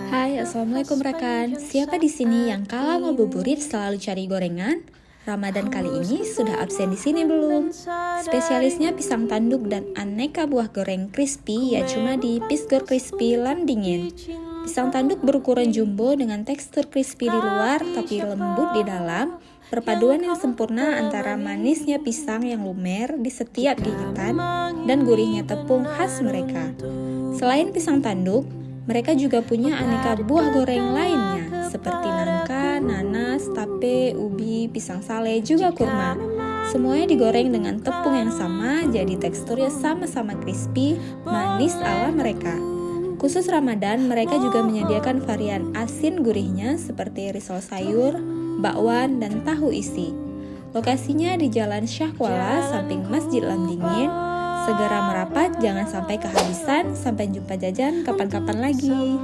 Hai, assalamualaikum rekan. Siapa di sini yang kalau ngabuburit selalu cari gorengan? Ramadan kali ini sudah absen di sini belum? Spesialisnya pisang tanduk dan aneka buah goreng crispy ya cuma di Pisgor Crispy Landingin. Pisang tanduk berukuran jumbo dengan tekstur crispy di luar tapi lembut di dalam. Perpaduan yang sempurna antara manisnya pisang yang lumer di setiap gigitan dan gurihnya tepung khas mereka. Selain pisang tanduk, mereka juga punya aneka buah goreng lainnya seperti nangka, nanas, tape, ubi, pisang sale, juga kurma. Semuanya digoreng dengan tepung yang sama, jadi teksturnya sama-sama crispy, manis ala mereka. Khusus Ramadan, mereka juga menyediakan varian asin gurihnya seperti risol sayur, bakwan, dan tahu isi. Lokasinya di Jalan Syah Kuala, samping Masjid Landingin. Segera merapat, jangan sampai kehabisan. Sampai jumpa jajan kapan-kapan lagi.